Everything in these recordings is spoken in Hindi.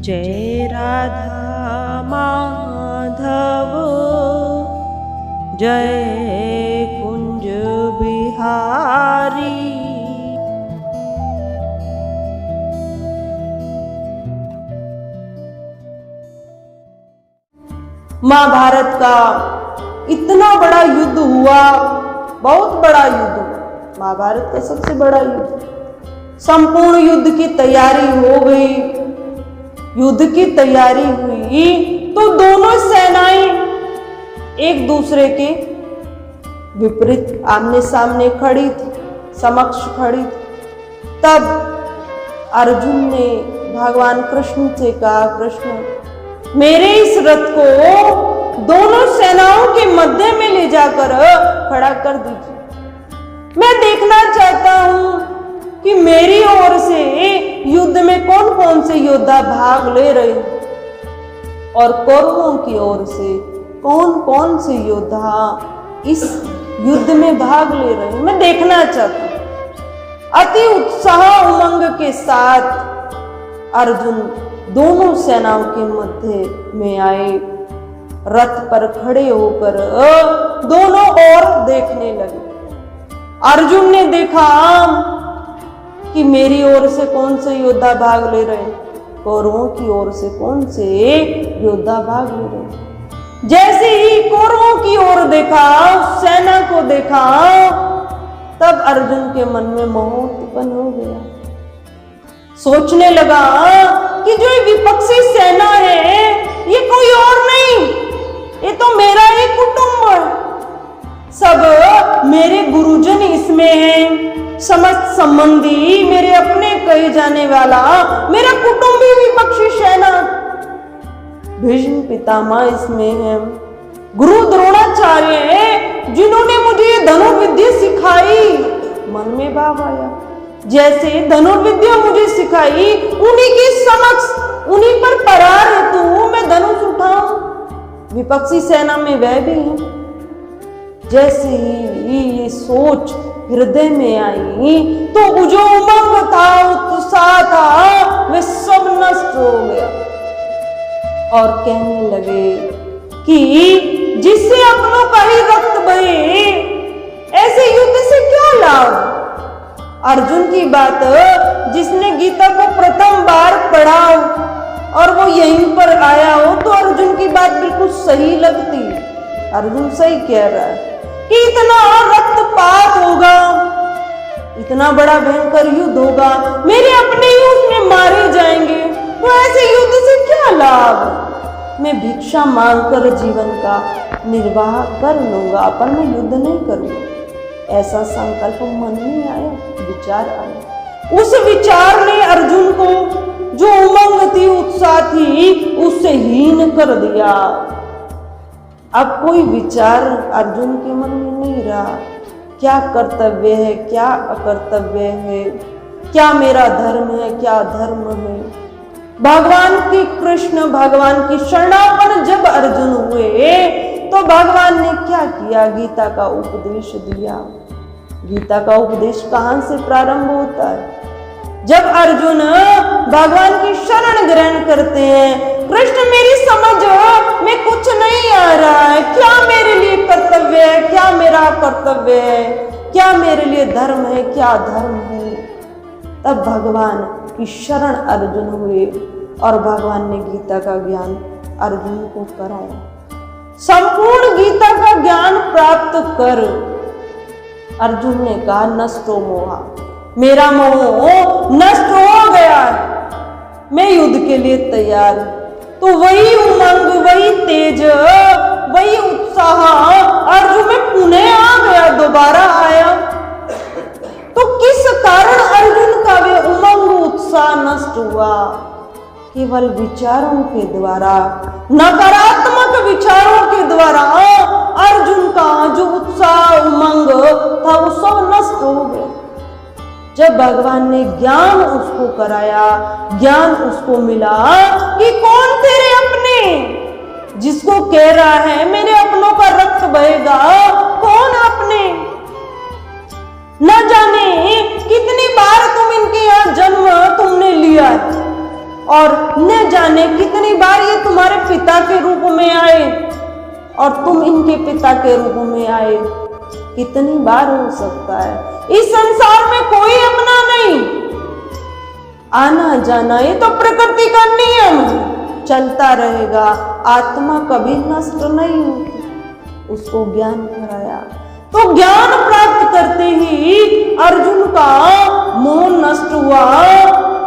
जय राधा माधव जय कुंज बिहारी। महाभारत का इतना बड़ा युद्ध हुआ, बहुत बड़ा युद्ध हुआ, महाभारत का सबसे बड़ा युद्ध। संपूर्ण युद्ध की तैयारी हो गई, युद्ध की तैयारी हुई तो दोनों सेनाएं एक दूसरे के विपरीत आमने सामने खड़ी थी, समक्ष खड़ी थी। तब अर्जुन ने भगवान कृष्ण से कहा, कृष्ण मेरे इस रथ को दोनों सेनाओं के मध्य में ले जाकर खड़ा कर दीजिए। मैं देखना चाहता हूं कि मेरी ओर से युद्ध में कौन कौन से योद्धा भाग ले रहे हैं और कौरवों की ओर से कौन कौन से योद्धा इस युद्ध में भाग ले रहे हैं, मैं देखना चाहता हूं। अति उत्साह उमंग के साथ अर्जुन दोनों सेनाओं के मध्य में आए, रथ पर खड़े होकर दोनों ओर देखने लगे। अर्जुन ने देखा कि मेरी ओर से कौन से योद्धा भाग ले रहे हैं, कौरवों की ओर से कौन से योद्धा भाग ले रहे हैं। जैसे ही कौरवों की ओर देखा, उस सेना को देखा, तब अर्जुन के मन में मोह उत्पन्न हो गया। सोचने लगा कि जो विपक्षी सेना है ये कोई और नहीं, ये तो मेरा ही कुटुंब है। सब मेरे गुरुजन इसमें हैं, समस्त संबंधी मेरे अपने कहे जाने वाला मेरा कुटुंबी विपक्षी सेना। भीष्म पितामह इसमें है, गुरु द्रोणाचार्य है जिन्होंने मुझे धनुर्विद्या सिखाई। मन में भाव आया, जैसे धनुर्विद्या मुझे सिखाई उन्हीं के समक्ष, उन्हीं पर परार हेतु मैं धनुष उठाऊं, विपक्षी सेना में वह भी है। जैसे ही ये सोच हृदय में आई तो जो उमंग था, उत्साह था, वह सब नष्ट हो गया और कहने लगे कि जिससे अपनों का ही रक्त बहे, ऐसे युद्ध से क्या लाभ। अर्जुन की बात जिसने गीता को प्रथम बार पढ़ा और वो यहीं पर आया हो तो अर्जुन की बात बिल्कुल सही लगती। अर्जुन सही कह रहा है कि इतना रक्तपात होगा, इतना बड़ा भयंकर युद्ध होगा, मेरे अपने ही उसमें मारे जाएंगे, तो ऐसे युद्ध से क्या लाभ। मैं भिक्षा मांगकर जीवन का निर्वाह कर लूंगा, पर मैं युद्ध नहीं करूंगा। ऐसा संकल्प मन में आया, विचार आया। उस विचार ने अर्जुन को जो उमंग थी, उत्साह थी, उससे हीन कर दिया। अब कोई विचार अर्जुन के मन में नहीं रहा, क्या कर्तव्य है, क्या अकर्तव्य है, क्या मेरा धर्म है, क्या धर्म है। भगवान की कृष्ण भगवान की शरणापन्न जब अर्जुन हुए तो भगवान ने क्या किया, गीता का उपदेश दिया। गीता का उपदेश कहां से प्रारंभ होता है, जब अर्जुन भगवान की शरण ग्रहण करते हैं। कृष्ण मेरी समझ में कुछ नहीं आ रहा है, क्या मेरे लिए कर्तव्य है, क्या मेरा कर्तव्य है, क्या मेरे लिए धर्म है, क्या धर्म है। तब भगवान की शरण अर्जुन हुए और भगवान ने गीता का ज्ञान अर्जुन को कराया। संपूर्ण गीता का ज्ञान प्राप्त कर अर्जुन ने कहा, नष्टो मोहा, मेरा मोह नष्ट हो गया है, मैं युद्ध के लिए तैयार हूं। तो वही उमंग, वही तेज, वही उत्साह अर्जुन में पुनः आ गया, दोबारा आया। तो किस कारण अर्जुन का वे उमंग उत्साह नष्ट हुआ, केवल विचारों के द्वारा, नकारात्मक विचारों के द्वारा अर्जुन का जो उत्साह उमंग था वो सब नष्ट हो गया। जब भगवान ने ज्ञान उसको कराया, ज्ञान उसको मिला कि कौन तेरे अपने, जिसको कह रहा है मेरे अपनों का रक्त बहेगा, कौन अपने। न जाने कितनी बार तुम इनके यहाँ जन्म तुमने लिया है, और न जाने कितनी बार ये तुम्हारे पिता के रूप में आए और तुम इनके पिता के रूप में आए। कितनी बार हो सकता है? इस संसार में कोई अपना नहीं, आना जाना ये तो प्रकृति का नियम चलता रहेगा। आत्मा कभी नष्ट नहीं होती, उसको ज्ञान कराया। तो ज्ञान प्राप्त करते ही अर्जुन का मोह नष्ट हुआ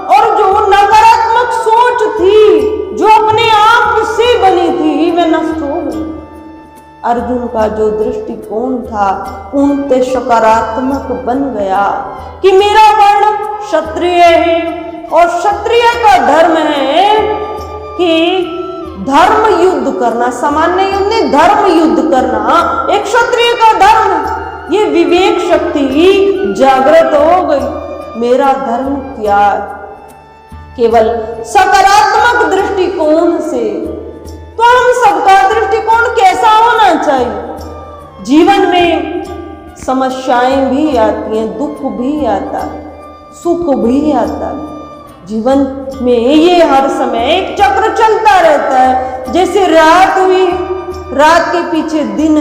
और जो नकारात्मक सोच थी, जो अपने आप से बनी थी, वह नष्ट हो गई। अर्जुन का जो दृष्टिकोण था पूर्णतः सकारात्मक बन गया कि मेरा वर्ण क्षत्रिय है और क्षत्रिय का धर्म है कि धर्म युद्ध करना, सामान्य युद्ध नहीं, धर्म युद्ध करना एक क्षत्रिय का धर्म। ये विवेक शक्ति जागृत हो गई। मेरा धर्म क्या है? केवल सकारात्मक दृष्टिकोण से। तो हम सबका दृष्टिकोण कैसा होना चाहिए? जीवन में समस्याएं भी आती हैं, दुख भी आता है, सुख भी आता है। जीवन में ये हर समय एक चक्र चलता रहता है। जैसे रात हुई, रात के पीछे दिन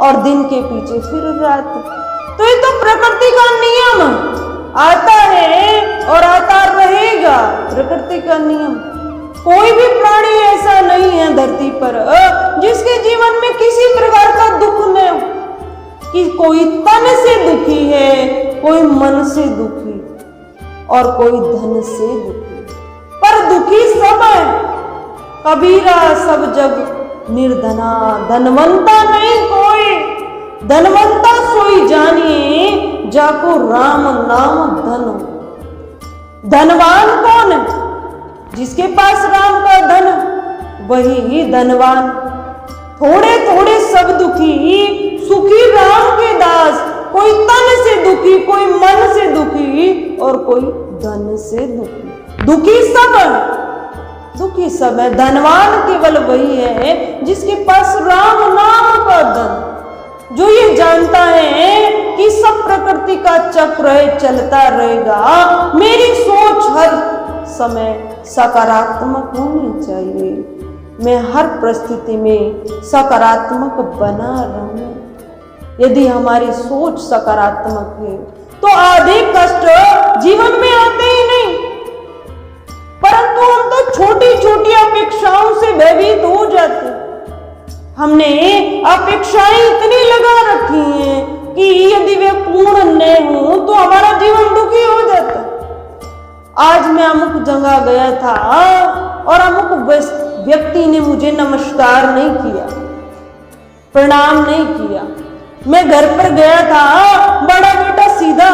और दिन के पीछे फिर रात। तो ये तो प्रकृति का नियम आता है और आता रहेगा, प्रकृति का नियम। कोई भी प्राणी ऐसा नहीं है धरती पर जिसके जीवन में किसी प्रकार का दुख न हो, कि कोई तन से दुखी है, कोई मन से दुखी और कोई धन से दुखी, पर दुखी सब है। कबीरा सब जग निर्धना, धनवंता नहीं कोई। धनवंता सोई जानिए जाको राम नाम धन। धनवान कौन है? जिसके पास राम का धन, वही धनवान। थोड़े थोड़े सब दुखी, सुखी राम के दास। कोई तन से दुखी, कोई मन से दुखी और कोई धन से दुखी। दुखी सब है, दुखी सब है। धनवान केवल वही है जिसके पास राम नाम का धन, जो ये जानता है कि सब प्रकृति का चक्र है, चलता रहेगा। मेरी सोच हर समय सकारात्मक होनी चाहिए। मैं हर परिस्थिति में सकारात्मक बना रहूं। यदि हमारी सोच सकारात्मक है तो आधे कष्ट जीवन में आते ही नहीं, परंतु हम तो छोटी छोटी अपेक्षाओं से भयभीत हो जाते। हमने अपेक्षाएं इतनी लगा रखी हैं कि यदि वे पूर्ण न हो तो हमारा जीवन दुखी हो जाता। आज मैं अमुक जगह गया था और अमुक व्यक्ति ने मुझे नमस्कार नहीं किया, प्रणाम नहीं किया। मैं घर पर गया था, बड़ा बेटा सीधा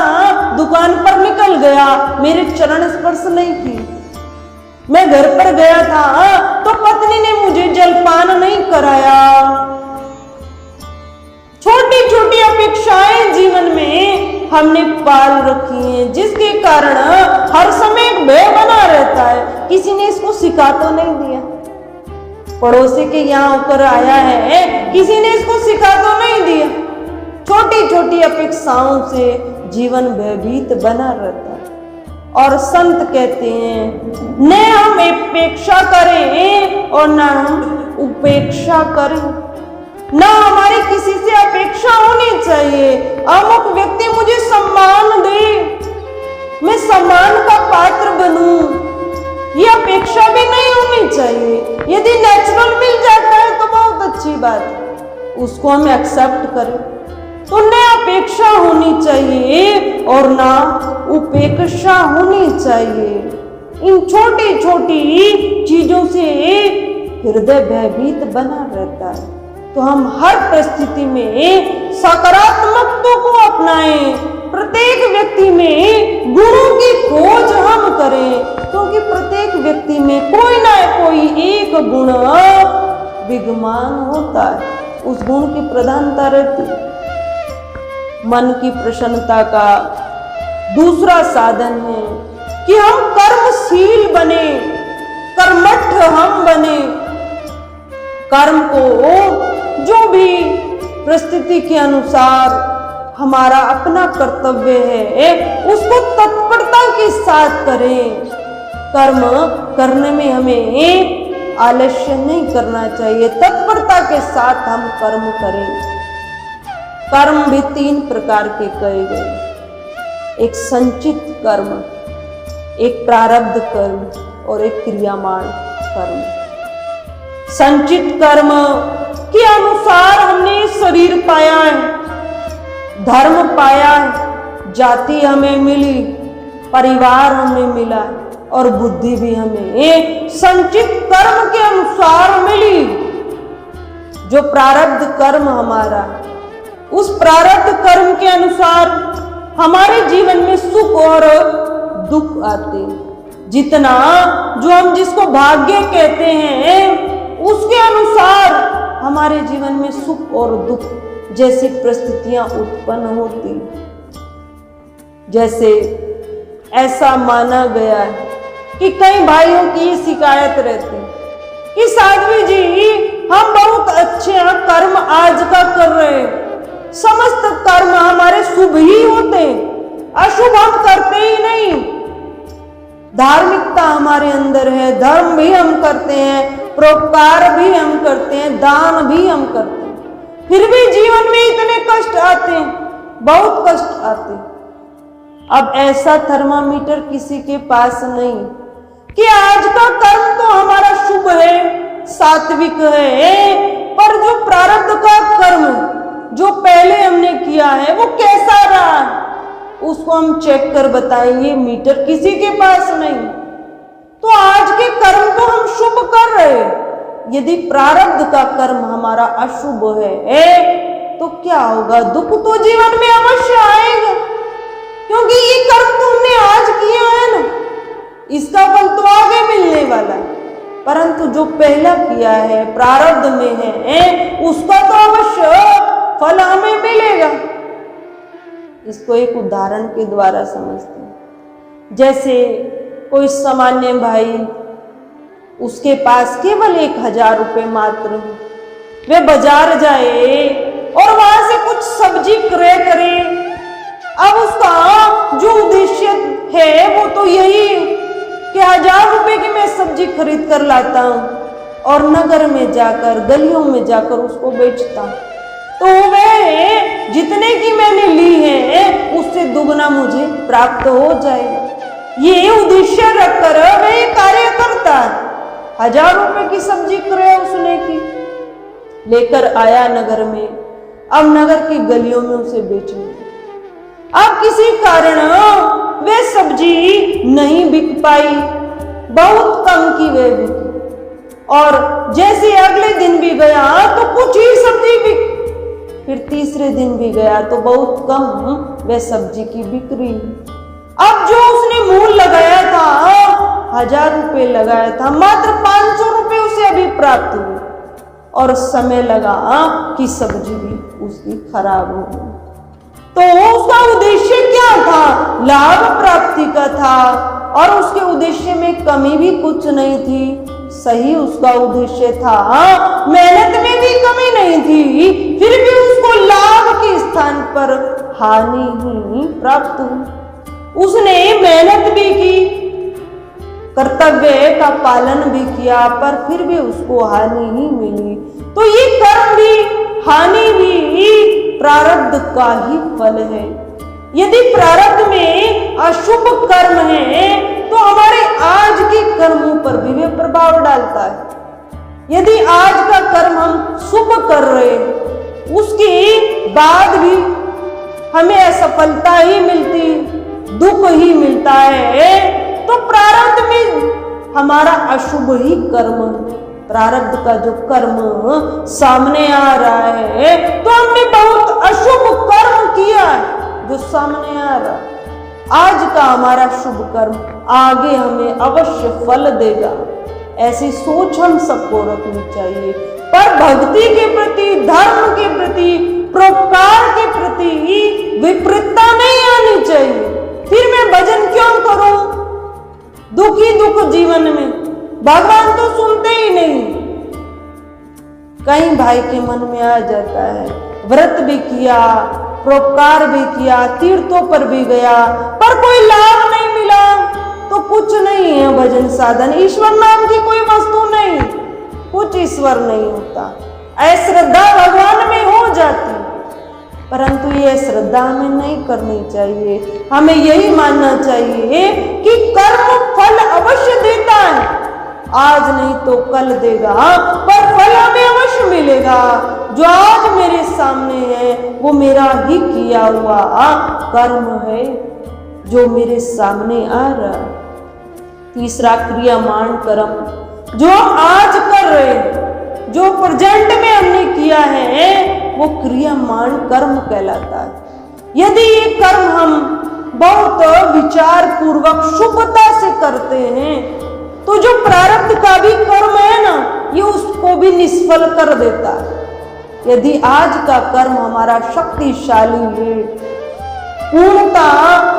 दुकान पर निकल गया, मेरे चरण स्पर्श नहीं की। मैं घर पर गया था तो पत्नी ने मुझे जलपान नहीं कराया। छोटी छोटी अपेक्षाएं जीवन में हमने पाल रखी हैं, जिसके कारण हर समय एक भय बना रहता है। किसी ने इसको सिखा तो नहीं दिया, पड़ोसी के यहाँ होकर आया है, किसी ने इसको सिखा तो नहीं दिया। छोटी छोटी अपेक्षाओं से जीवन भयभीत बना रहता है। और संत कहते हैं न हम अपेक्षा करें और न हम उपेक्षा करें। ना हमारी किसी से अपेक्षा होनी चाहिए अमुक व्यक्ति मुझे सम्मान दे, मैं सम्मान का पात्र बनूं, ये अपेक्षा भी नहीं होनी चाहिए। यदि नेचुरल मिल जाता है तो बहुत अच्छी बात है, उसको हम एक्सेप्ट करें। तो न अपेक्षा होनी चाहिए और ना उपेक्षा होनी चाहिए। इन छोटी छोटी चीजों से हृदय भयभीत बना रहता है। तो हम हर परिस्थिति में सकारात्मकता को अपनाएं, प्रत्येक व्यक्ति में गुणों की खोज हम करें, क्योंकि प्रत्येक व्यक्ति में कोई ना कोई एक गुण विद्यमान होता है, उस गुण की प्रधानता रहती है। मन की प्रसन्नता का दूसरा साधन है कि हम कर्मशील बने, कर्मठ हम बने। कर्म को जो भी परिस्थिति के अनुसार हमारा अपना कर्तव्य है उसको तत्परता के साथ करें। कर्म करने में हमें आलस्य नहीं करना चाहिए, तत्परता के साथ हम कर्म करें। कर्म भी 3 प्रकार के कहे गए, एक संचित कर्म, एक प्रारब्ध कर्म और एक क्रियामान कर्म। संचित कर्म के अनुसार हमने शरीर पाया है, धर्म पाया है, जाति हमें मिली, परिवार हमें मिला और बुद्धि भी हमें संचित कर्म के अनुसार मिली। जो प्रारब्ध कर्म हमारा, उस प्रारब्ध कर्म के अनुसार हमारे जीवन में सुख और दुख आते। जितना जो हम जिसको भाग्य कहते हैं, उसके अनुसार हमारे जीवन में सुख और दुख जैसी परिस्थितियां उत्पन्न होती। जैसे ऐसा माना गया है कि कई भाइयों की ये शिकायत रहती कि साध्वी जी, हम बहुत अच्छे कर्म आज का कर रहे हैं, समस्त कर्म हमारे शुभ ही होते, अशुभ हम करते ही नहीं। धार्मिकता हमारे अंदर है, धर्म भी हम करते हैं, परोपकार भी हम करते हैं, दान भी हम करते हैं, फिर भी जीवन में इतने कष्ट आते हैं, बहुत कष्ट आते। अब ऐसा थर्मामीटर किसी के पास नहीं कि आज का कर्म तो हमारा शुभ है, सात्विक है, पर जो प्रारब्ध का कर्म जो पहले हमने किया है वो कैसा रहा, उसको हम चेक कर बताएंगे। मीटर किसी के पास नहीं। तो आज के कर्म तो हम शुभ कर रहे हैं, यदि प्रारब्ध का कर्म हमारा अशुभ है तो क्या होगा? दुख तो जीवन में अवश्य आएगा, क्योंकि ये कर्म तो हमने आज किया है ना, इसका फल तो आगे मिलने वाला है। परंतु जो पहला किया है, प्रारब्ध में है, उसका तो अवश्य फल हमें मिलेगा। इसको एक उदाहरण के द्वारा समझते हैं। जैसे कोई सामान्य भाई, उसके पास केवल 1000 रुपये मात्र, वे बाजार जाए और वहां से कुछ सब्जी क्रय करे। अब उसका जो उद्देश्य है वो तो यही कि 1000 रुपये की मैं सब्जी खरीद कर लाता हूँ और नगर में जाकर, गलियों में जाकर उसको बेचता हूँ, तो वह जितने की मैंने ली है उससे दुगना मुझे प्राप्त हो जाएगा। ये उद्देश्य रखकर वह कार्य करता है। 1000 रुपये की सब्जी क्रय उसने की, लेकर आया नगर में। अब नगर की गलियों में उसे बेचने, अब किसी कारण वह सब्जी नहीं बिक पाई, बहुत कम की वह बिकी। और जैसे अगले दिन भी गया तो कुछ ही सब्जी बिक, फिर तीसरे दिन भी गया तो बहुत कम वह सब्जी की बिक्री। अब जो उसने मूल लगाया था, 1000 रुपये लगाया था, मात्र 500 रुपये उसे अभी प्राप्त हुए और समय लगा कि सब्जी भी उसकी खराब हो गई। तो उसका उद्देश्य क्या था? लाभ प्राप्ति का था, और उसके उद्देश्य में कमी भी कुछ नहीं थी, सही उसका उद्देश्य था, मेहनत में भी कमी नहीं थी, फिर भी उसको लाभ के स्थान पर हानि ही प्राप्त हुई। उसने मेहनत भी की, कर्तव्य का पालन भी किया, पर फिर भी उसको हानि ही मिली। तो ये कर्म भी, हानि भी प्रारब्ध का ही फल है। यदि प्रारब्ध में अशुभ कर्म है तो हमारे आज के कर्मों पर भी वे प्रभाव डालता है। यदि आज का कर्म हम शुभ कर रहे हैं, उसके बाद भी हमें असफलता ही मिलती, दुख ही मिलता है, तो प्रारब्ध में हमारा अशुभ ही कर्म, प्रारब्ध का जो कर्म सामने आ रहा है, तो हमने बहुत अशुभ कर्म किया है जो सामने आ रहा है। आज का हमारा शुभ कर्म आगे हमें अवश्य फल देगा, ऐसी सोच हम सबको रखनी चाहिए। पर भक्ति के प्रति, धर्म के प्रति, परोपकार के प्रति विपरीतता नहीं आनी चाहिए। फिर मैं भजन क्यों करूं? दुखी दुख जीवन में, भगवान तो सुनते ही नहीं। कई भाई के मन में आ जाता है, व्रत भी किया, परोपकार भी किया, तीर्थों पर भी गया, पर कोई लाभ नहीं मिला, तो कुछ नहीं है भजन साधन। ईश्वर नाम की कोई वस्तु नहीं, कुछ ईश्वर नहीं होता। अश्रद्धा भगवान में हो जाती, परंतु ये श्रद्धा हमें नहीं करनी चाहिए। हमें यही मानना चाहिए कि कर्म फल अवश्य देता है, आज नहीं तो कल देगा, पर फल हमें अवश्य मिलेगा। जो आज मेरे सामने है वो मेरा ही किया हुआ कर्म है जो मेरे सामने आ रहा है। तीसरा क्रियामान कर्म, जो आज कर रहे, जो प्रेजेंट में हमने किया है वो क्रियामान कर्म कहलाता है। यदि ये कर्म हम बहुत विचार पूर्वक शुभता से करते हैं तो जो प्रारब्ध का भी कर्म है ना, ये उसको भी निष्फल कर देता है। यदि आज का कर्म हमारा शक्तिशाली है, पूर्णता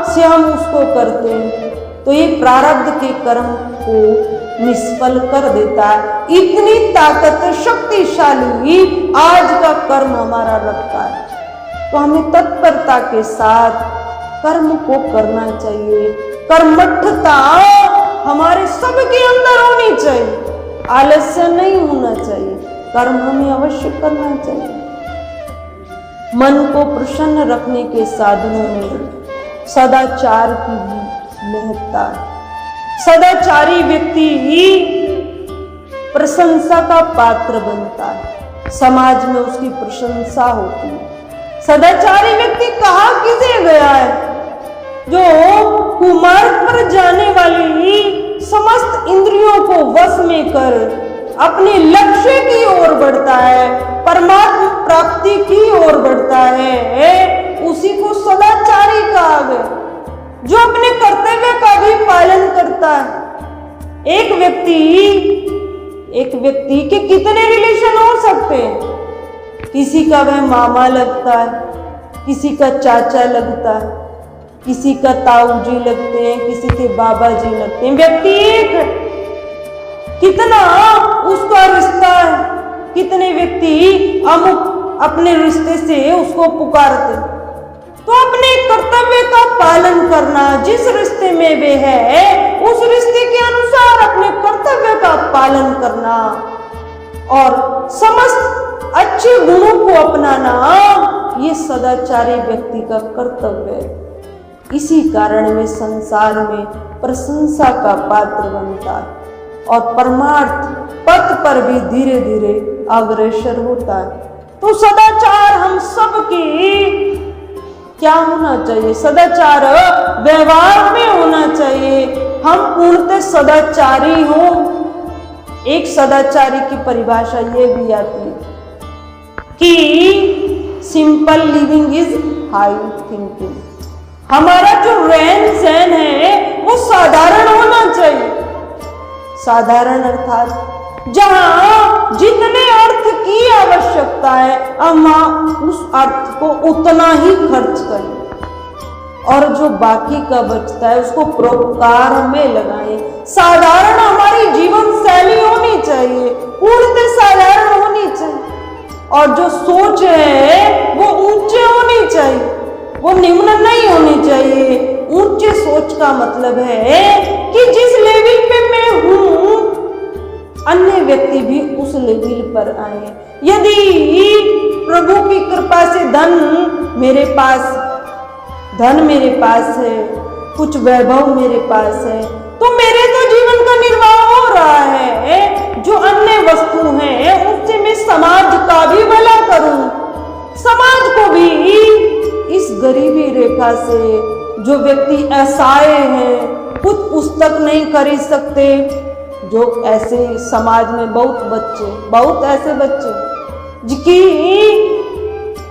से हम उसको करते हैं, तो ये प्रारब्ध के कर्म को निष्फल कर देता है। इतनी ताकत शक्तिशाली आज का कर्म हमारा रखता है, तो हमें तत्परता के साथ कर्म को करना चाहिए। कर्मठता हमारे सबके अंदर होनी चाहिए, आलस्य नहीं होना चाहिए, कर्म हमें अवश्य करना चाहिए। मन को प्रसन्न रखने के साधनों में सदाचार की भी महत्ता है। सदाचारी व्यक्ति ही प्रशंसा का पात्र बनता है, समाज में उसकी प्रशंसा होती है। सदाचारी व्यक्ति कहा किसे गया है? जो कुमार्ग पर जाने वाली समस्त इंद्रियों को वश में कर अपने लक्ष्य की ओर बढ़ता है, परमात्मा प्राप्ति की ओर बढ़ता है, उसी को सदाचारी कहा गया। जो अपने कर्तव्य का भी पालन करता है। एक व्यक्ति के कितने रिलेशन हो सकते हैं? किसी का वह मामा लगता है, किसी का चाचा लगता है, किसी का ताऊ जी लगते हैं, किसी के बाबा जी लगते हैं। व्यक्ति एक है, कितना उसका रिश्ता है। कितने व्यक्ति अमुक अपने रिश्ते से उसको पुकारते। तो अपने कर्तव्य का पालन करना, जिस रिश्ते में वे है उस रिश्ते के अनुसार अपने कर्तव्य का पालन करना और समस्त अच्छे गुणों को अपनाना, ये सदाचारी व्यक्ति का कर्तव्य है। इसी कारण वे संसार में प्रशंसा का पात्र बनता है और परमार्थ पथ पर भी धीरे धीरे अग्रसर होता है। तो सदाचार हम सबकी क्या होना चाहिए? सदाचार व्यवहार में होना चाहिए। हम पूर्णतः सदाचारी हों। एक सदाचारी की परिभाषा ये भी आती है कि simple living is high thinking. हमारा जो रहन सहन है वो साधारण होना चाहिए। साधारण अर्थात जहां जितने अर्थ की आवश्यकता है हम उस अर्थ को उतना ही खर्च करें और जो बाकी का बचता है उसको परोपकार में लगाएं। साधारण हमारी जीवन शैली होनी चाहिए, पूर्णतः साधारण होनी चाहिए। और जो सोच है वो ऊंचे होनी चाहिए, वो निम्न नहीं होनी चाहिए। ऊंचे सोच का मतलब है कि जिस लेवल पे मैं हूं अन्य व्यक्ति भी उस लेवल पर आए। यदि प्रभु की कृपा से धन मेरे पास है, कुछ वैभव मेरे पास है, तो मेरे तो जीवन का निर्वाह हो रहा है। जो अन्य वस्तु हैं उससे मैं समाज का भी भला करूं, समाज को भी इस गरीबी रेखा से जो व्यक्ति असहाय हैं, कुछ पुस्तक नहीं खरीद सकते, जो ऐसे समाज में बहुत ऐसे बच्चे जिनकी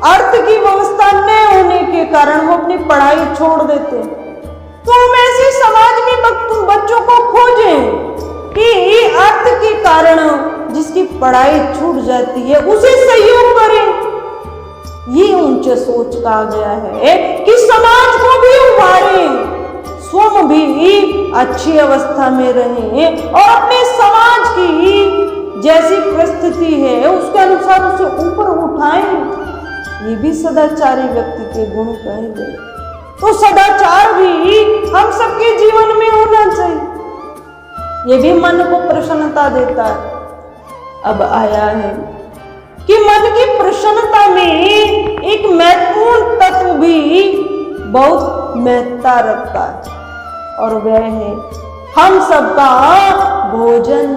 अर्थ की व्यवस्था न होने के कारण वो अपनी पढ़ाई छोड़ देते हैं। तो हम ऐसे समाज में बच्चों को खोजें कि अर्थ के कारण जिसकी पढ़ाई छूट जाती है उसे सहयोग करें। ये ऊंचे सोच कहा गया है कि समाज को भी उभारें, स्वयं भी अच्छी अवस्था में रहें और अपने समाज की जैसी परिस्थिति है उसके अनुसार उसे ऊपर उठाएं। ये भी सदाचारी व्यक्ति के गुण कहे गए। तो सदाचार भी हम सबके जीवन में होना चाहिए। ये भी मन को प्रसन्नता देता है। अब आया है कि मन की प्रसन्नता में एक महत्वपूर्ण तत्व भी बहुत महत्ता रखता है, और वह है हम सबका भोजन।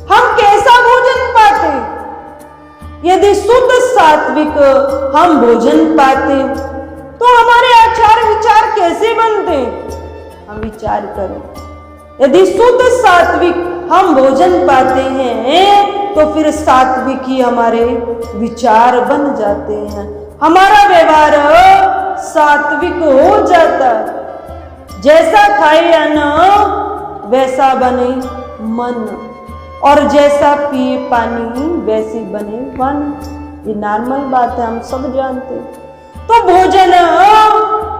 हम कैसा भोजन पाते? यदि शुद्ध सात्विक हम भोजन पाते तो हमारे आचार विचार कैसे बनते? हम विचार करें। यदि शुद्ध सात्विक हम भोजन पाते हैं तो फिर सात्विक ही हमारे विचार बन जाते हैं, हमारा व्यवहार सात्विक हो जाता है। जैसा खाए अन्न वैसा बने मन, और जैसा पिए पानी वैसी बने वाणी। ये नॉर्मल बात है, हम सब जानते हैं। तो भोजन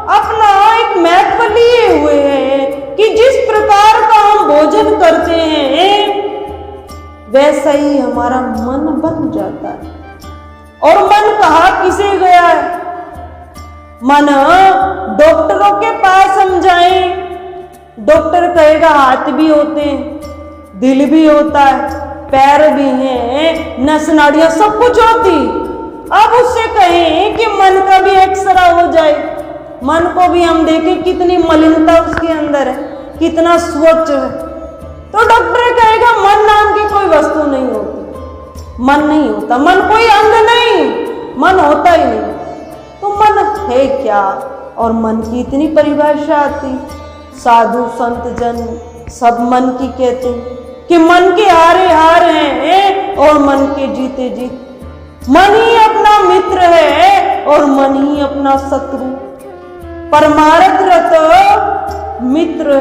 अपना एक महत्व लिए हुए है कि जिस प्रकार का हम भोजन करते हैं वैसा ही हमारा मन बन जाता है। और मन कहाँ किसे गया है? मन डॉक्टरों के पास हम जाएं, डॉक्टर कहेगा हाथ भी होते हैं, दिल भी होता है, पैर भी हैं, नस नाड़ियां सब कुछ होती। अब उससे कहें कि मन का भी एक्सरा हो जाए, मन को भी हम देखें कितनी मलिनता उसके अंदर है, कितना स्वच्छ है, तो डॉक्टर कहेगा मन नाम की कोई वस्तु नहीं होती, मन नहीं होता, मन कोई अंग नहीं, मन होता ही नहीं। तो मन है क्या? और मन की इतनी परिभाषा आती, साधु संत जन सब मन की कहते कि मन के हारे हार हैं और मन के जीते जीत। मन ही अपना मित्र है और मन ही अपना शत्रु। परमार्थ रत मित्र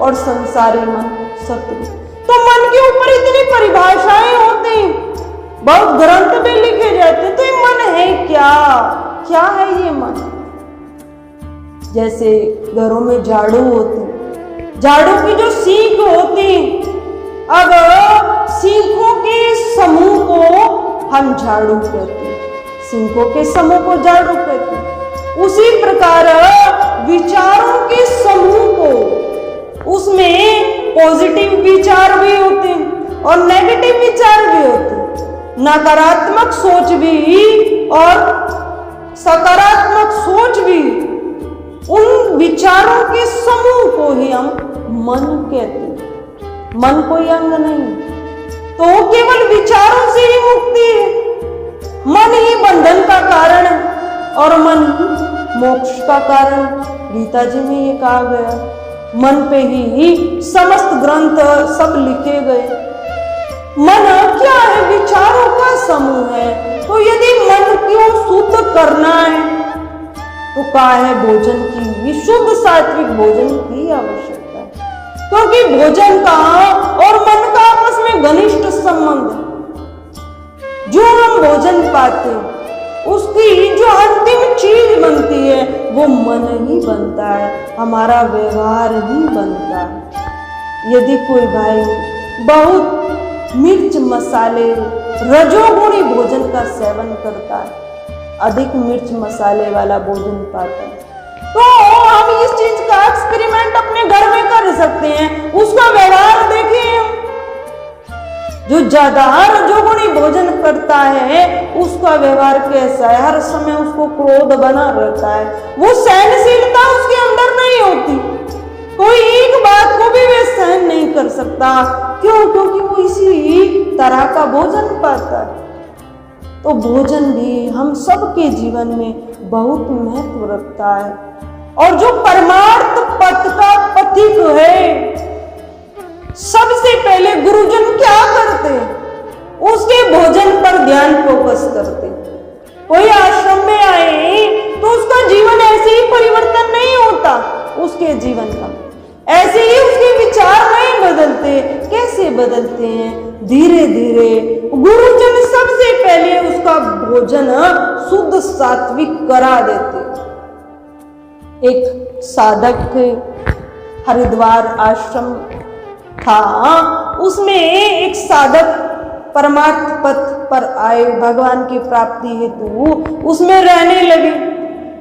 और संसारी मन शत्रु। तो मन के ऊपर इतनी परिभाषाएं होती, बहुत ग्रंथ में लिखे जाते। तो ये मन है क्या? क्या है ये मन? जैसे घरों में झाड़ू होती, झाड़ू की जो सीख होती, अब सीखों के समूह को हम झाड़ू कहते हैं, सीखों के समूह को झाड़ू कहते हैं। उसी प्रकार विचारों के समूह को, उसमें पॉजिटिव विचार भी होते हैं और नेगेटिव विचार भी होते हैं, नकारात्मक सोच भी और सकारात्मक सोच भी। उन विचारों के समूह को ही हम मन कहते हैं। मन कोई अंग नहीं, तो केवल विचारों से ही मुक्ति है। मन ही बंधन का कारण और मन ही मोक्ष का कारण। गीता जी में ये कहा गया, मन पे ही समस्त ग्रंथ सब लिखे गए। मन क्या है? विचारों का समूह है। तो यदि मन को शुद्ध करना है तो क्या है? भोजन की, शुद्ध सात्विक भोजन की आवश्यकता है, क्योंकि भोजन का और मन का आपस में घनिष्ठ संबंध है। जो हम भोजन पाते हैं उसकी जो अंतिम चीज बनती है वो मन ही बनता है, हमारा व्यवहार ही बनता है। यदि कोई भाई बहुत मिर्च मसाले रजोगुणी भोजन का सेवन करता है, अधिक मिर्च मसाले वाला भोजन पाता है, तो हम इस चीज का एक्सपेरिमेंट अपने घर में कर सकते हैं। उसका व्यवहार देखिए, जो ज्यादा रजोगुणी भोजन करता है उसका व्यवहार कैसा है? हर समय उसको क्रोध बना रहता है, वो सहनशीलता उसके अंदर नहीं होती, कोई एक बात को भी वे सहन नहीं कर सकता। क्यों? क्योंकि वो इसी तरह का भोजन पाता है। तो भोजन भी हम सबके जीवन में बहुत महत्व रखता है। और जो परमार्थ पथ का पथिक है, सबसे पहले गुरुजन क्या करते? उसके भोजन पर ध्यान फोकस करते। कोई आश्रम में आए तो उसका जीवन ऐसे ही परिवर्तन नहीं होता, उसके जीवन का ऐसे ही उसके विचार नहीं बदलते। कैसे बदलते हैं? धीरे धीरे गुरुजन सबसे पहले उसका भोजन शुद्ध सात्विक करा देते। एक साधक थे, हरिद्वार आश्रम था, उसमें एक साधक परमार्थ पथ पर आए, भगवान की प्राप्ति हेतु उसमें रहने लगे।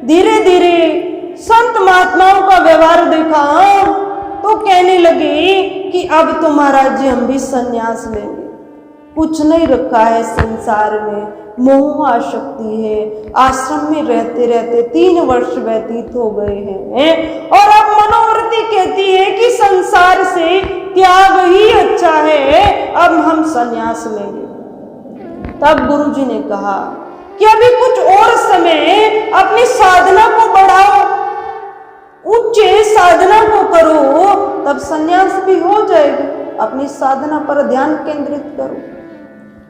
धीरे धीरे संत महात्माओं का व्यवहार देखा तो कहने लगे कि अब तो महाराज जी हम भी संन्यास लेंगे, कुछ नहीं रखा है संसार में, मोह आसक्ति है। आश्रम में रहते रहते 3 वर्ष व्यतीत हो गए हैं और अब मनोवृत्ति कहती है कि संसार से त्याग ही अच्छा है, अब हम संन्यास लेंगे। तब गुरुजी ने कहा कि अभी कुछ और समय अपनी साधना को बढ़ाओ, उच्च साधना को करो, तब संन्यास भी हो जाएगी। अपनी साधना पर ध्यान केंद्रित करो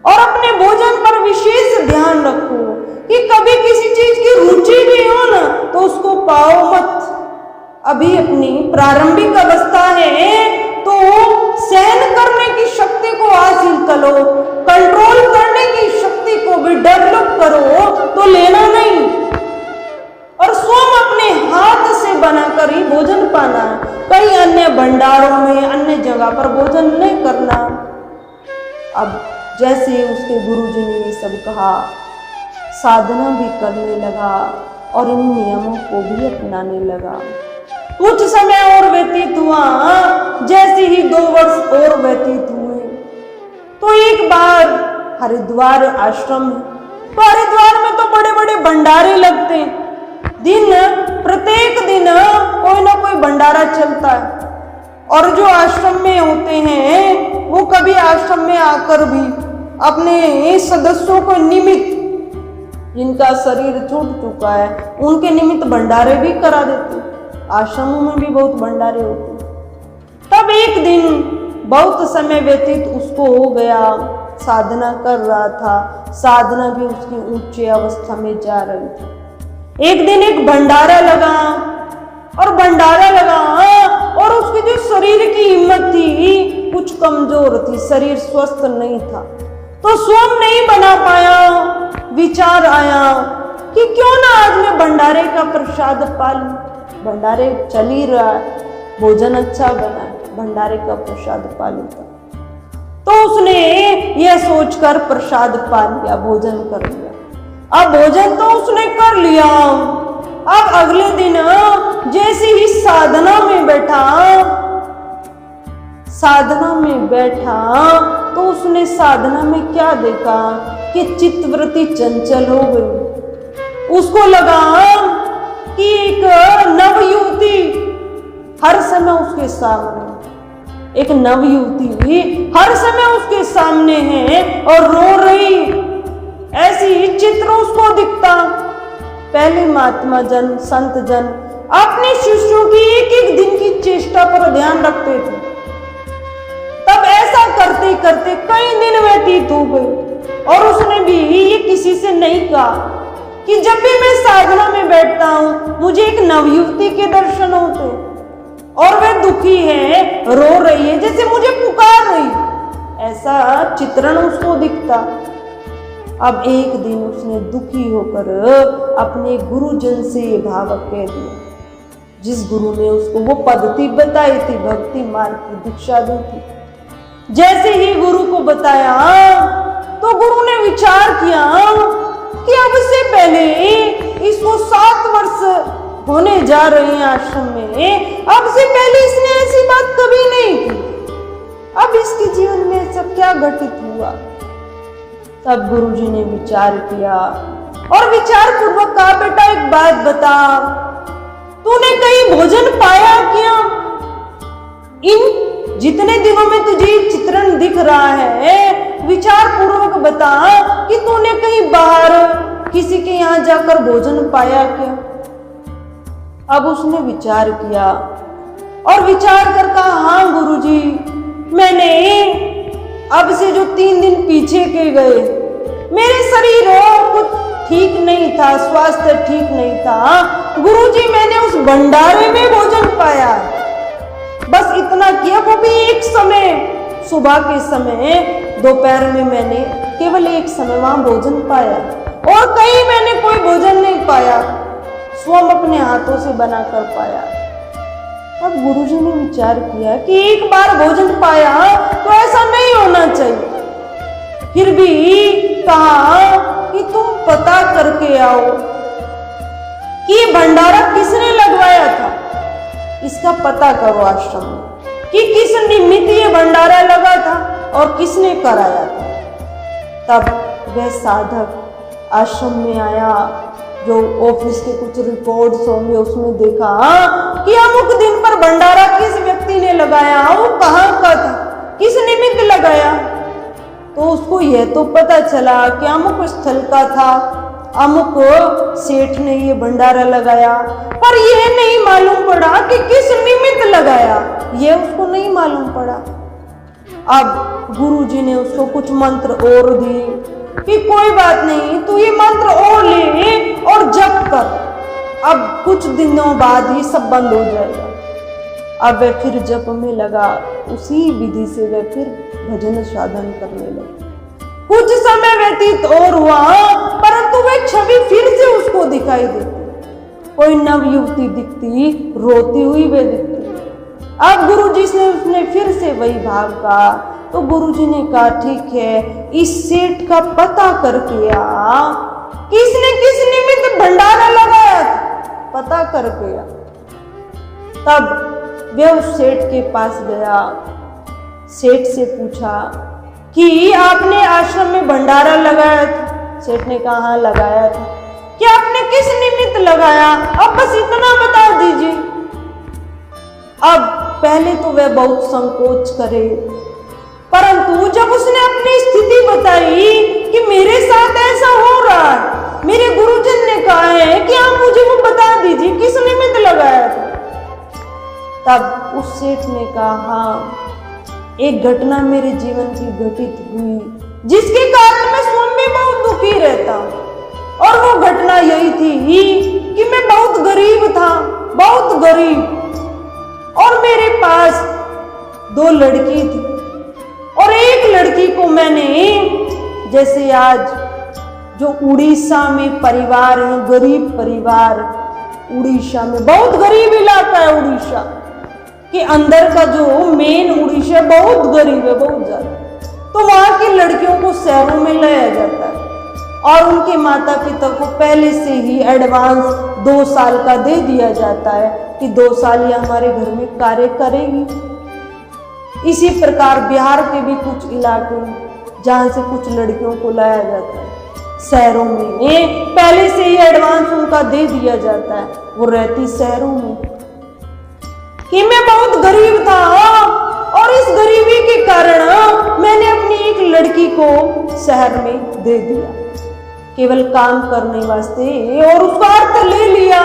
और अपने भोजन पर विशेष ध्यान रखो कि कभी किसी चीज की रुचि भी हो ना तो उसको पाओ मत। अभी अपनी प्रारंभिक अवस्था है तो सहन करने की शक्ति को हासिल करो, कंट्रोल करने की शक्ति को भी डेवलप करो, तो लेना नहीं और स्वयं अपने हाथ से बनाकर ही भोजन पाना, कई अन्य भंडारों में अन्य जगह पर भोजन नहीं करना। अब जैसे उसके गुरुजी ने ये सब कहा, साधना भी करने लगा और इन नियमों को भी अपनाने लगा। कुछ समय और व्यतीत हुआ, जैसे ही 2 वर्ष और व्यतीत हुए तो एक बार हरिद्वार आश्रम है, तो हरिद्वार में तो बड़े बड़े भंडारे लगते हैं, प्रत्येक दिन कोई ना कोई भंडारा चलता है और जो आश्रम में होते हैं वो कभी आश्रम में आकर भी अपने सदस्यों को निमित्त, जिनका शरीर छूट चुका है, उनके निमित्त भंडारे भी करा देते। आश्रमों में भी बहुत भंडारे होते। तब एक दिन बहुत समय व्यतीत उसको हो गया, साधना कर रहा था, साधना भी उसकी ऊंची अवस्था में जा रही थी। एक दिन एक भंडारा लगा और उसकी जो शरीर की हिम्मत थी कुछ कमजोर थी, शरीर स्वस्थ नहीं था, तो स्वयं नहीं बना पाया। विचार आया कि क्यों ना आज मैं भंडारे का प्रसाद पा लूं। भंडारे चल ही रहा है, भोजन अच्छा बना है, भंडारे का प्रसाद पा लूंगा। तो उसने यह सोचकर प्रसाद पा लिया, भोजन कर लिया। अब भोजन तो उसने कर लिया, अब अगले दिन जैसे ही साधना में बैठा तो उसने साधना में क्या देखा कि चित्तवृत्ति चंचल हो गई। उसको लगा कि एक नवयुवती हर समय उसके सामने, एक नवयुवती हर समय उसके सामने है और रो रही, ऐसी चित्र उसको दिखता। पहले महात्मा जन, संत जन अपने शिष्यों की एक एक दिन की चेष्टा पर ध्यान रखते थे। तब ऐसा करते करते कई दिन व्यतीत हो गए और उसने भी ये किसी से नहीं कहा कि जब भी मैं साधना में बैठता हूं मुझे एक नवयुवती के दर्शन होते और वह दुखी है, रो रही है, जैसे मुझे पुकार रही, ऐसा चित्रण उसको दिखता। अब एक दिन उसने दुखी होकर अपने गुरुजन से ये भाव कह दिया, जिस गुरु ने उसको वो पद्धति बताई थी, भक्ति मार्ग की दीक्षा दी थी। जैसे ही गुरु को बताया तो गुरु ने विचार किया कि अब से पहले इसको 7 वर्ष होने जा रहे हैं आश्रम में, अब से पहले इसने ऐसी बात कभी नहीं की, अब इसके जीवन में सब क्या घटित हुआ। तब गुरुजी ने विचार किया और विचार पूर्वक कहा, बेटा एक बात बता, तूने कहीं भोजन पाया क्या? इन जितने दिनों में तुझे चित्रण दिख रहा है, विचार पूर्वक बता कि तूने कहीं बाहर किसी के यहाँ जाकर भोजन पाया क्या? अब उसने विचार किया और विचार कर कहा, हाँ गुरुजी, मैंने अब से जो 3 दिन पीछे के गए, मेरे शरीर कुछ ठीक नहीं था, स्वास्थ्य ठीक नहीं था गुरुजी, मैंने उस भंडारे में भोजन पाया, बस इतना किया, वो भी एक समय, सुबह के समय, दोपहर में मैंने केवल एक समय वहां भोजन पाया और कहीं मैंने कोई भोजन नहीं पाया, स्वयं अपने हाथों से बनाकर पाया। तब गुरुजी ने विचार किया कि एक बार भोजन पाया तो ऐसा नहीं होना चाहिए, फिर भी कहा कि तुम पता करके आओ कि ये भंडारा किसने लगवाया था, इसका पता करो आश्रम में कि किस निमित्त ये भंडारा लगा था और किसने कराया था। तब वह साधक आश्रम में आया, जो ऑफिस के कुछ रिकॉर्ड्स होंगे उसमें देखा कि अमुक दिन पर भंडारा किस व्यक्ति ने लगाया, वो कहाँ का था, किस निमित्त लगाया। तो उसको यह तो पता चला कि अमुक स्थल का था, अमुक सेठ ने ये भंडारा लगाया, पर यह नहीं मालूम पड़ा कि किस निमित्त लगाया, यह उसको नहीं मालूम पड़ा। अब गुरुजी ने उसको कुछ मंत्र और दिए कि कोई बात नहीं, तू ये मंत्र और ले और जप कर, अब कुछ दिनों बाद ये सब बंद हो जाएगा। अब वह फिर जप में लगा, उसी विधि से वह फिर भजन साधन करने लगा। कुछ समय व्यतीत और हुआ, परंतु वह छवि फिर से उसको दिखाई देती, कोई नव युवती दिखती, रोती हुई वह दिखती। अब गुरुजी ने उसने फिर से वही भाव कहा, तो गुरुजी ने कहा ठीक है, इस सेठ का पता करके आ, किसने किस निमित्त भंडारा लगाया था, पता करके आ। तब वह उस सेठ के पास गया, सेठ से पूछा कि आपने आश्रम में भंडारा लगाया था। सेठ ने कहा हाँ लगाया था। कि आपने किस निमित्त लगाया, अब बस इतना बता दीजिए। अब पहले तो वह बहुत संकोच करे, परंतु जब उसने अपनी स्थिति बताई कि मेरे साथ ऐसा हो रहा है, मेरे गुरुजन ने कहा है कि आप मुझे वो बता दीजिए किस निमित्त लगाया था, तब उस सेठ ने कहा हाँ, एक घटना मेरे जीवन की घटित हुई, जिसके कारण मैं स्वयं भी बहुत दुखी रहता हूँ। और वो घटना यही थी कि मैं बहुत गरीब था, बहुत गरीब, और मेरे पास 2 लड़की थी, और एक लड़की को मैंने, जैसे आज जो उड़ीसा में परिवार है, गरीब परिवार, उड़ीसा में बहुत गरीब इलाका है, उड़ीसा के अंदर का जो मेन उड़ीसा बहुत गरीब है, बहुत ज्यादा। तो वहां की लड़कियों को शहरों में लाया जाता है और उनके माता पिता को पहले से ही एडवांस 2 साल का दे दिया जाता है कि 2 साल ये हमारे घर में कार्य करेगी। इसी प्रकार बिहार के भी कुछ इलाके जहाँ से कुछ लड़कियों को लाया जाता है शहरों में, पहले से ही एडवांस उनका दे दिया जाता है, वो रहती शहरों में। कि मैं बहुत गरीब था और इस गरीबी के कारण मैंने अपनी एक लड़की को शहर में दे दिया, केवल काम करने वास्ते, और उसका अर्थ ले लिया।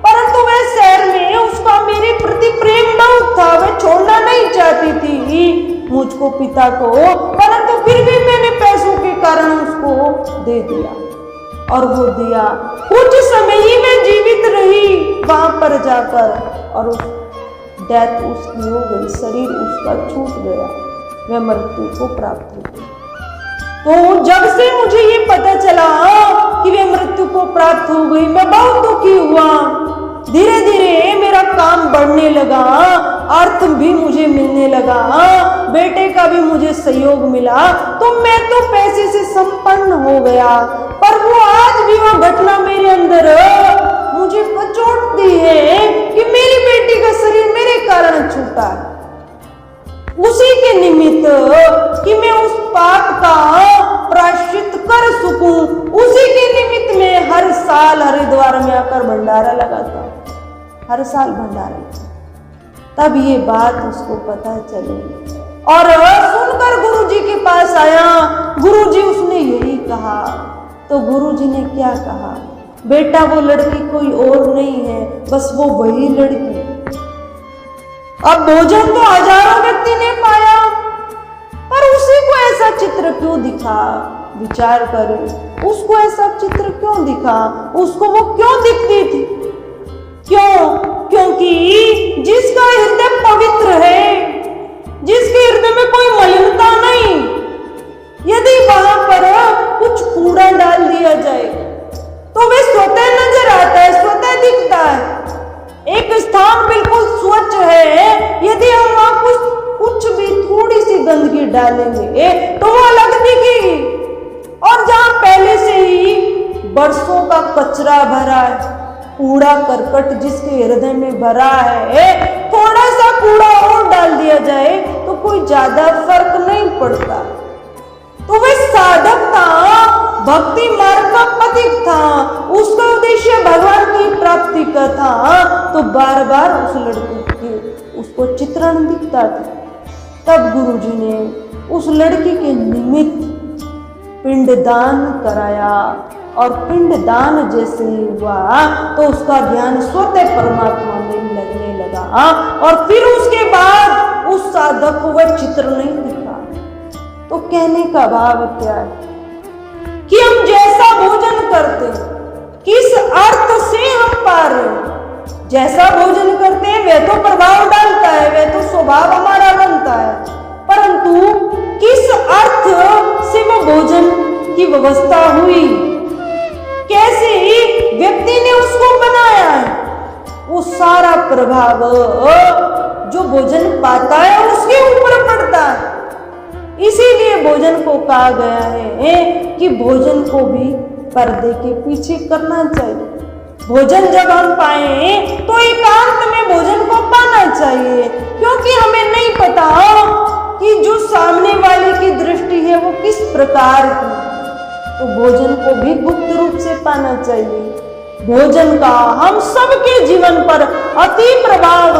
परंतु वह शहर में उसका मेरे प्रति प्रेम बहुत था, वह छोड़ना नहीं चाहती थी मुझको, पिता को, परंतु फिर भी मैंने पैसों के कारण उसको दे दिया। और वो दिया, कुछ समय ही मैं जीवित रही वहां पर जाकर, और उस डेथ उसकी हो गई, शरीर उसका छूट गया, वह मृत्यु को प्राप्त हो गई। तो जब से मुझे ये पता चला कि वह मृत्यु को प्राप्त हो गई, मैं बहुत दुखी हुआ। धीरे धीरे मेरा काम बढ़ने लगा, अर्थ भी मुझे मिलने लगा, बेटे का भी मुझे सहयोग मिला, तो मैं तो पैसे से संपन्न हो गया। पर वो आज भी वो घटना मेरे अंदर मुझे कचोटती है कि मेरी बेटी का शरीर मेरे कारण छूटा, उसी के निमित्त कि मैं उस पाप का प्रायश्चित कर सकूं, उसी के निमित्त में हर साल हरिद्वार में आकर भंडारा लगाता, हर साल भंडारा। तब ये बात उसको पता चली और सुनकर गुरुजी के पास आया। गुरुजी उसने यही कहा, तो गुरुजी ने क्या कहा, बेटा वो लड़की कोई और नहीं है, बस वो वही लड़की। अब भोजन तो हजारों व्यक्ति ने पाया, पर उसी को ऐसा चित्र क्यों दिखा, विचार करें, उसको ऐसा चित्र क्यों दिखा, उसको वो क्यों दिखती थी, क्यों? क्योंकि जिसका हृदय पवित्र है, जिसके हृदय में कोई मलिनता नहीं, यदि वहां पर कुछ कूड़ा डाल दिया जाए तो वे स्वतः नजर आता है, स्वतः दिखता है। एक स्थान बिल्कुल स्वच्छ है, यदि हम वहां कुछ भी थोड़ी सी गंदगी डालेंगे तो वो अलग दिखेगी। और जहां पहले से ही बरसों का कचरा भरा है, कूड़ा करकट जिसके हृदय में भरा है, थोड़ा सा कूड़ा और डाल दिया जाए तो कोई ज्यादा फर्क नहीं पड़ता। तो वह साधक था, भक्ति मार्ग का पथिक था, उसका उद्देश्य भगवान की प्राप्ति का था, तो बार बार उस लड़के के उसको चित्रण दिखता था। तब गुरुजी ने उस लड़की के निमित्त पिंडदान कराया और पिंडदान जैसे हुआ तो उसका ध्यान स्वतः परमात्मा में लगने लगा और फिर उसके बाद उस साधक को वह चित्र नहीं दिखा। तो कहने का भाव क्या है कि हम जैसा भोजन करते किस अर्थ से हम पा रहे हैं, जैसा भोजन करते हैं वह तो प्रभाव डालता है, वह तो स्वभाव हमारा बनता है, परंतु किस अर्थ से वो भोजन की व्यवस्था हुई, कैसे व्यक्ति ने उसको बनाया है, वो सारा प्रभाव जो भोजन पाता है उसके ऊपर पड़ता है। इसीलिए भोजन को कहा गया है कि भोजन को भी पर्दे के पीछे करना चाहिए। भोजन जब हम पाए तो एकांत में भोजन को पाना चाहिए, क्योंकि हमें नहीं पता कि जो सामने वाले की दृष्टि है वो किस प्रकार की, तो भोजन को भी गुप्त रूप से पाना चाहिए। भोजन का हम सबके जीवन पर अति प्रभाव,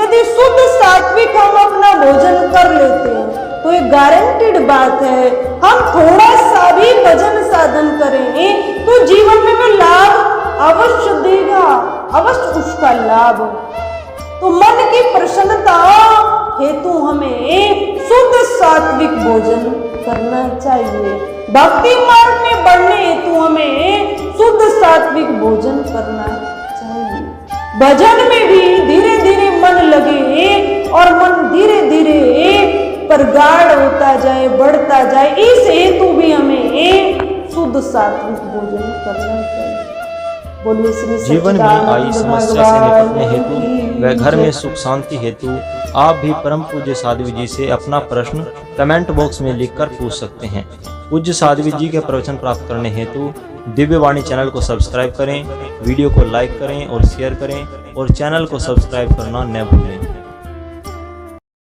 यदि शुद्ध सात्विक हम अपना भोजन कर लेते हैं तो ये गारंटीड बात है, हम थोड़ा सा भी भजन साधन करें तो जीवन में वो लाभ अवश्य देगा, अवश्य उसका लाभ। तो मन की प्रसन्नता हेतु हमें शुद्ध सात्विक भोजन करना चाहिए। भक्ति मार्ग में बढ़ने हेतु हमें शुद्ध सात्विक भोजन करना चाहिए। भजन में भी धीरे धीरे मन लगे और मन धीरे धीरे प्रगाढ़ होता जाए, बढ़ता जाए, इस हेतु भी हमें शुद्ध सात्विक भोजन करना चाहिए। बोलिए श्री जीवन में आई समस्या से निपटने हेतु व घर में सुख शांति हेतु आप भी परम पूज्य साध्वी जी से अपना प्रश्न कमेंट बॉक्स में लिखकर पूछ सकते हैं। पूज्य साध्वी जी के प्रवचन प्राप्त करने हेतु दिव्यवाणी चैनल को सब्सक्राइब करें, वीडियो को लाइक करें और शेयर करें और चैनल को सब्सक्राइब करना न भूलें।